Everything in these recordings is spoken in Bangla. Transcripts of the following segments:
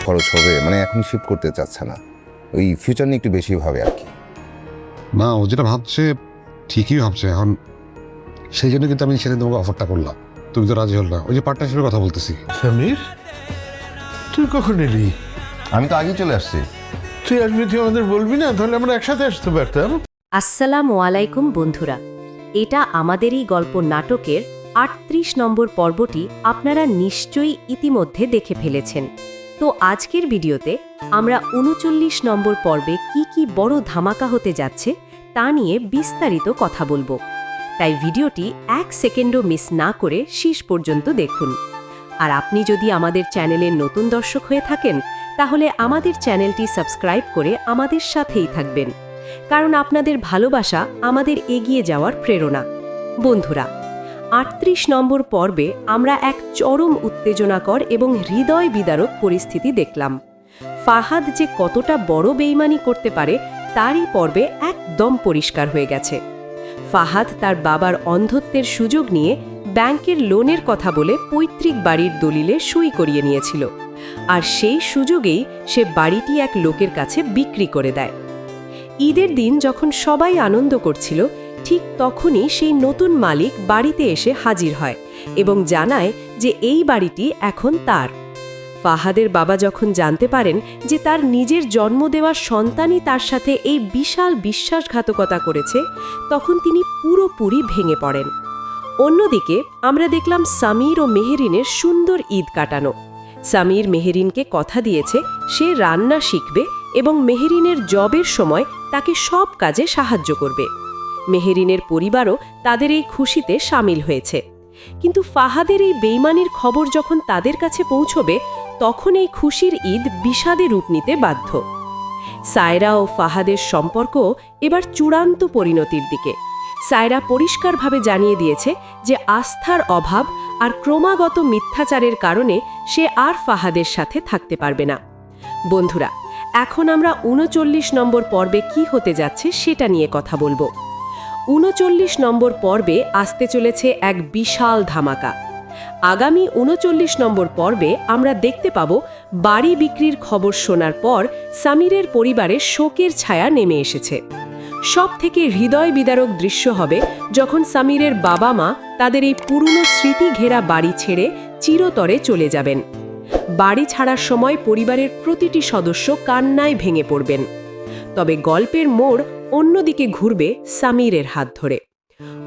খরচ হবে, মানে এখন শিফট করতে চাচ্ছে না, ওই ফিউচার নিয়ে একটু বেশি ভাবে আর কি। না, ও যেটা ভাবছে ঠিকই ভাবছে। এখন সেই জন্য কিন্তু আমি সেদিন তোমাকে অফারটা করলাম, তুমি তো রাজি হল না। ওই যে পার্টনারশিপের কথা বলতেছি। সমীর, তুই কখন এলি? আমি তো আগেই চলে আসছি। তুই আসবি, তুই আমাদের বলবি না? তাহলে আমরা একসাথে আসতে পারতাম। আসসালামু আলাইকুম বন্ধুরা, এটা আমাদেরই গল্প নাটকের ৩৮ নম্বর পর্বটি আপনারা নিশ্চয়ই ইতিমধ্যে দেখে ফেলেছেন। তো আজকের ভিডিওতে আমরা ৩৯ নম্বর পর্বে কি বড় ধামাকা হতে যাচ্ছে তা নিয়ে বিস্তারিত কথা বলবো। তাই ভিডিওটি ১ সেকেন্ডও মিস না করে শেষ পর্যন্ত দেখুন। আর আপনি যদি আমাদের চ্যানেলের নতুন দর্শক হয়ে থাকেন, তাহলে আমাদের চ্যানেলটি সাবস্ক্রাইব করে আমাদের সাথেই থাকবেন, কারণ আপনাদের ভালোবাসা আমাদের এগিয়ে যাওয়ার প্রেরণা। বন্ধুরা, ৩৮ নম্বর পর্বে আমরা এক চরম উত্তেজনাকর এবং হৃদয় বিদারক পরিস্থিতি দেখলাম। ফাহাদ যে কতটা বড় বেইমানি করতে পারে তারই পর্বে একদম পরিষ্কার হয়ে গেছে। ফাহাদ তার বাবার অন্ধত্বের সুযোগ নিয়ে ব্যাংকের লোনের কথা বলে পৈতৃক বাড়ির দলিলে সই করিয়ে নিয়েছিল, আর সেই সুযোগেই সে বাড়িটি এক লোকের কাছে বিক্রি করে দেয়। ঈদের দিন যখন সবাই আনন্দ করছিল, ঠিক তখনই সেই নতুন মালিক বাড়িতে এসে হাজির হয় এবং জানায় যে এই বাড়িটি এখন তার। ফাহাদের বাবা যখন জানতে পারেন যে তার নিজের জন্ম দেওয়া সন্তানই তার সাথে এই বিশাল বিশ্বাসঘাতকতা করেছে, তখন তিনি পুরোপুরি ভেঙে পড়েন। অন্যদিকে আমরা দেখলাম সামির ও মেহেরিনের সুন্দর ঈদ কাটানো। সামির মেহেরিনকে কথা দিয়েছে সে রান্না শিখবে এবং মেহেরিনের জবের সময় তাকে সব কাজে সাহায্য করবে। মেহেরিনের পরিবারও তাদের এই খুশিতে সামিল হয়েছে। কিন্তু ফাহাদের এই বেইমানির খবর যখন তাদের কাছে পৌঁছবে, তখন এই খুশির ঈদ বিষাদে রূপ নিতে বাধ্য। সায়রা ও ফাহাদের সম্পর্ক এবার চূড়ান্ত পরিণতির দিকে। সায়রা পরিষ্কারভাবে জানিয়ে দিয়েছে যে আস্থার অভাব আর ক্রমাগত মিথ্যাচারের কারণে সে আর ফাহাদের সাথে থাকতে পারবে না। বন্ধুরা, এখন আমরা ৩৯ নম্বর পর্বে কি হতে যাচ্ছে সেটা নিয়ে কথা বলবো। ৩৯ নম্বর পর্বে আসতে চলেছে এক বিশাল ধামাকা। আগামী ৩৯ নম্বর পর্বে আমরা দেখতে পাব বাড়ি বিক্রির খবর শোনার পর সামিরের পরিবারে শোকের ছায়া নেমে এসেছে। সব থেকে হৃদয় বিদারক দৃশ্য হবে যখন সামিরের বাবা মা তাদের এই পুরনো স্মৃতি ঘেরা বাড়ি ছেড়ে চিরতরে চলে যাবেন। বাড়ি ছাড়ার সময় পরিবারের প্রতিটি সদস্য কান্নায় ভেঙে পড়বেন। তবে গল্পের মোড় অন্যদিকে ঘুরবে সামিরের হাত ধরে।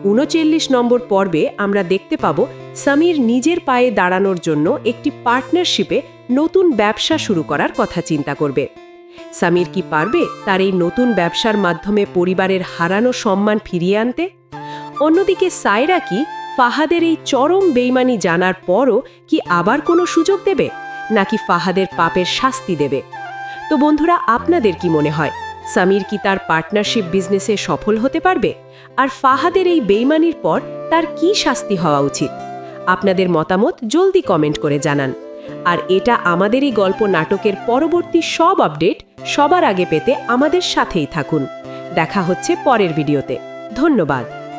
৩৯ নম্বর পর্বে আমরা দেখতে পাব সামির নিজের পায়ে দাঁড়ানোর জন্য একটি পার্টনারশিপে নতুন ব্যবসা শুরু করার কথা চিন্তা করবে। সামির কি পারবে তার এই নতুন ব্যবসার মাধ্যমে পরিবারের হারানো সম্মান ফিরিয়ে আনতে? অন্যদিকে সায়রা কি ফাহাদের এই চরম বেইমানি জানার পরও কি আবার কোনো সুযোগ দেবে, নাকি ফাহাদের পাপের শাস্তি দেবে? তো বন্ধুরা, আপনাদের কি মনে হয়, সামির কি তার পার্টনারশিপ বিজনেসে সফল হতে পারবে? আর ফাহাদের এই বেইমানির পর তার কি শাস্তি হওয়া উচিত? আপনাদের মতামত জলদি কমেন্ট করে জানান। আর এটা আমাদেরই গল্প নাটকের পরবর্তী সব আপডেট সবার আগে পেতে আমাদের সাথেই থাকুন। দেখা হচ্ছে পরের ভিডিওতে। ধন্যবাদ।